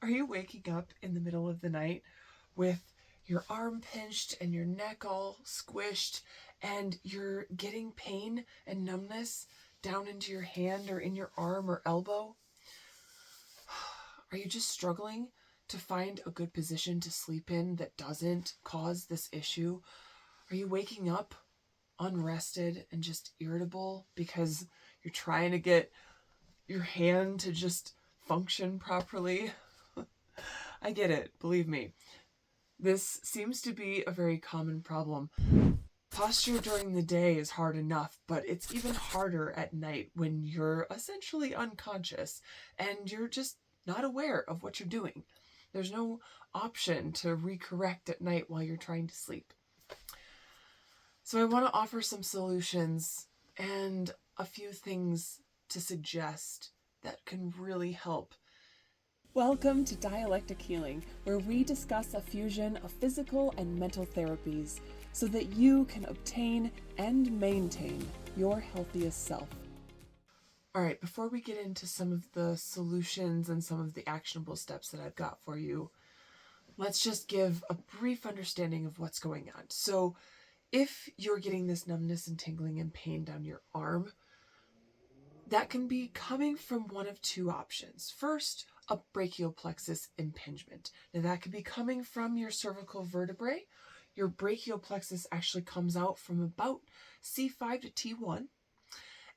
Are you waking up in the middle of the night with your arm pinched and your neck all squished and you're getting pain and numbness down into your hand or in your arm or elbow? Are you just struggling to find a good position to sleep in that doesn't cause this issue? Are you waking up unrested and just irritable because you're trying to get your hand to just function properly? I get it, believe me. This seems to be a very common problem. Posture during the day is hard enough, but it's even harder at night when you're essentially unconscious and you're just not aware of what you're doing. There's no option to recorrect at night while you're trying to sleep. So I want to offer some solutions and a few things to suggest that can really help. Welcome to Dialectic Healing, where we discuss a fusion of physical and mental therapies so that you can obtain and maintain your healthiest self. All right, before we get into some of the solutions and some of the actionable steps that I've got for you, let's just give a brief understanding of what's going on. So if you're getting this numbness and tingling and pain down your arm, that can be coming from one of two options. First, a brachial plexus impingement. Now that could be coming from your cervical vertebrae. Your brachial plexus actually comes out from about C5 to T1,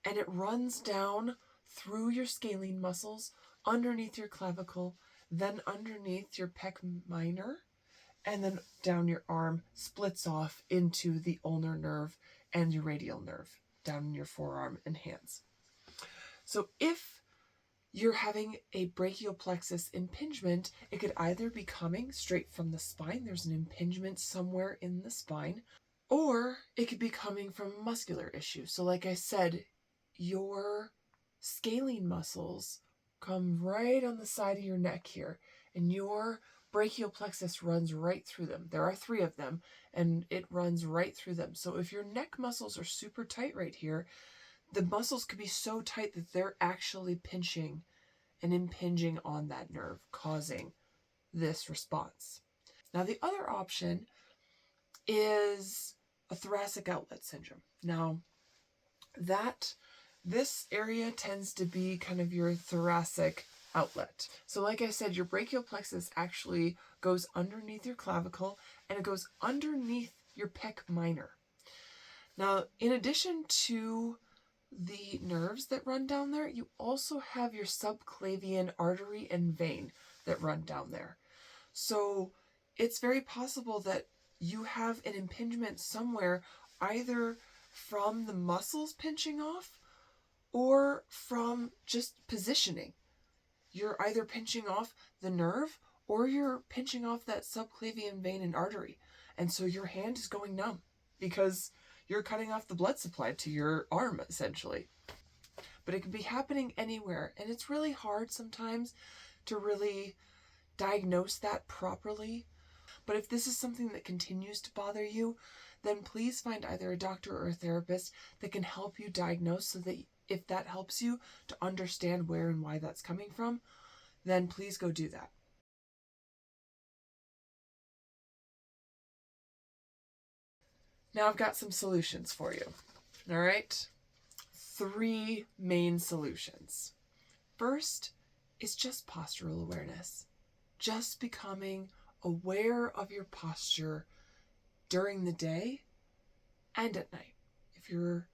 and it runs down through your scalene muscles, underneath your clavicle, then underneath your pec minor, and then down your arm, splits off into the ulnar nerve and your radial nerve down in your forearm and hands. So if you're having a brachial plexus impingement, it could either be coming straight from the spine, there's an impingement somewhere in the spine, or it could be coming from muscular issue. So like I said, your scalene muscles come right on the side of your neck here, and your brachial plexus runs right through them. There are 3 of them, and it runs right through them. So if your neck muscles are super tight right here, the muscles could be so tight that they're actually pinching and impinging on that nerve, causing this response. Now, the other option is a thoracic outlet syndrome. Now, this area tends to be kind of your thoracic outlet. So like I said, your brachial plexus actually goes underneath your clavicle and it goes underneath your pec minor. Now, in addition to the nerves that run down there, you also have your subclavian artery and vein that run down there. So it's very possible that you have an impingement somewhere, either from the muscles pinching off or from just positioning. You're either pinching off the nerve or you're pinching off that subclavian vein and artery. And so your hand is going numb because you're cutting off the blood supply to your arm, essentially. But it can be happening anywhere, and it's really hard sometimes to really diagnose that properly. But if this is something that continues to bother you, then please find either a doctor or a therapist that can help you diagnose, so that if that helps you to understand where and why that's coming from, then please go do that. Now I've got some solutions for you. All right? 3 main solutions. First is just postural awareness. Just becoming aware of your posture during the day and at night. If you're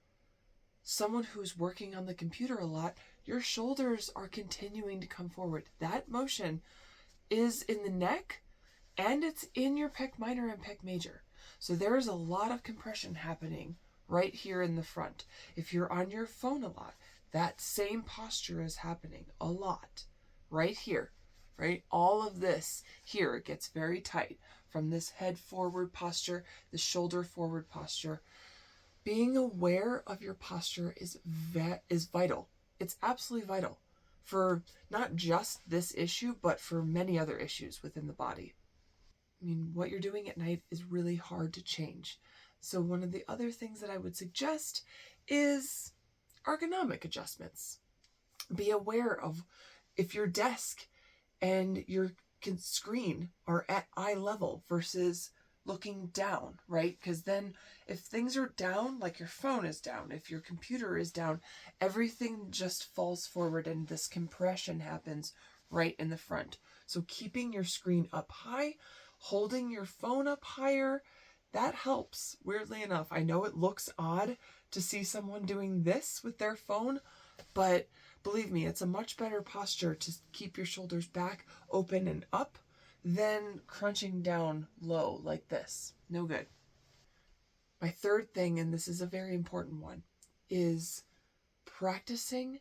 someone who's working on the computer a lot, your shoulders are continuing to come forward. That motion is in the neck and it's in your pec minor and pec major. So there is a lot of compression happening right here in the front. If you're on your phone a lot, that same posture is happening a lot right here, right? All of this here gets very tight from this head forward posture, the shoulder forward posture. Being aware of your posture is vital. It's absolutely vital for not just this issue, but for many other issues within the body. I mean, what you're doing at night is really hard to change. So one of the other things that I would suggest is ergonomic adjustments. Be aware of if your desk and your screen are at eye level versus looking down, right? Because then if things are down, like your phone is down, if your computer is down, everything just falls forward and this compression happens right in the front. So keeping your screen up high, holding your phone up higher, that helps. Weirdly enough, I know it looks odd to see someone doing this with their phone, but believe me, it's a much better posture to keep your shoulders back, open and up, than crunching down low like this. No good. My third thing, and this is a very important one, is practicing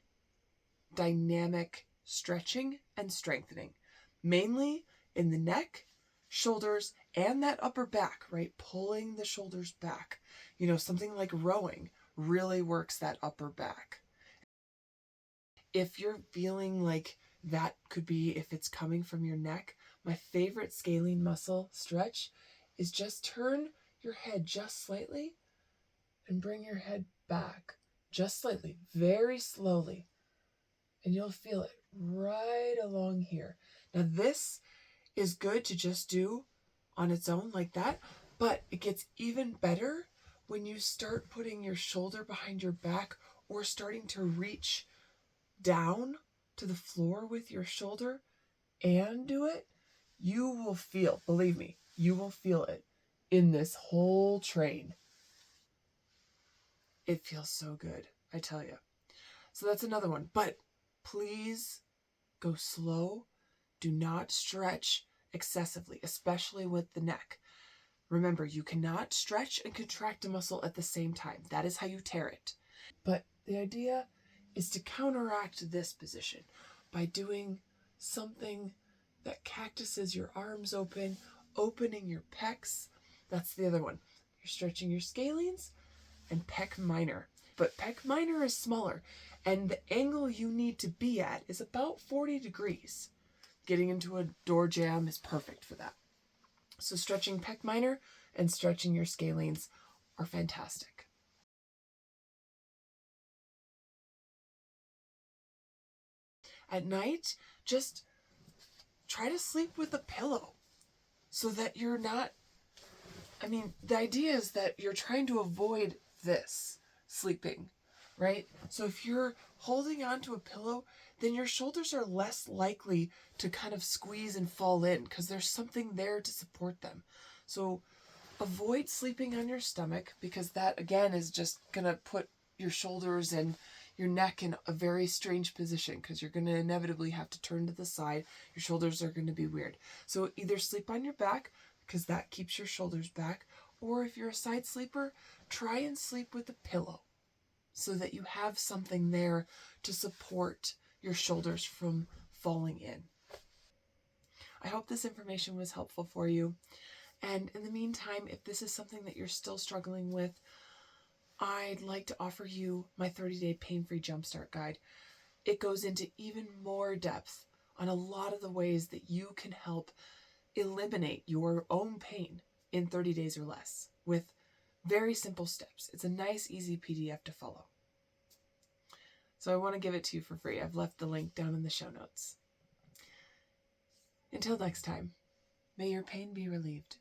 dynamic stretching and strengthening, mainly in the neck, shoulders, and that upper back, right? Pulling the shoulders back. Something like rowing really works that upper back. If you're feeling like that could be if it's coming from your neck, my favorite scalene muscle stretch is just turn your head just slightly and bring your head back just slightly, very slowly. And you'll feel it right along here. Now, this is good to just do on its own like that, but it gets even better when you start putting your shoulder behind your back or starting to reach down to the floor with your shoulder and do it. You will feel, believe me, you will feel it in this whole train. It feels so good, I tell you. So that's another one. But please go slow. Do not stretch excessively, especially with the neck. Remember, you cannot stretch and contract a muscle at the same time. That is how you tear it. But the idea is to counteract this position by doing something that cactuses your arms open, opening your pecs. That's the other one. You're stretching your scalenes and pec minor. But pec minor is smaller, and the angle you need to be at is about 40 degrees. Getting into a door jam is perfect for that. So stretching pec minor and stretching your scalenes are fantastic. At night, just try to sleep with a pillow so that you're not, the idea is that you're trying to avoid this sleeping, right? So if you're holding onto a pillow, then your shoulders are less likely to kind of squeeze and fall in because there's something there to support them. So avoid sleeping on your stomach because that, again, is just going to put your shoulders and your neck in a very strange position because you're going to inevitably have to turn to the side. Your shoulders are going to be weird. So either sleep on your back because that keeps your shoulders back, or if you're a side sleeper, try and sleep with a pillow so that you have something there to support your shoulders from falling in. I hope this information was helpful for you. And in the meantime, if this is something that you're still struggling with, I'd like to offer you my 30-day pain-free jumpstart guide. It goes into even more depth on a lot of the ways that you can help eliminate your own pain in 30 days or less with very simple steps. It's a nice, easy PDF to follow. So I want to give it to you for free. I've left the link down in the show notes. Until next time, may your pain be relieved.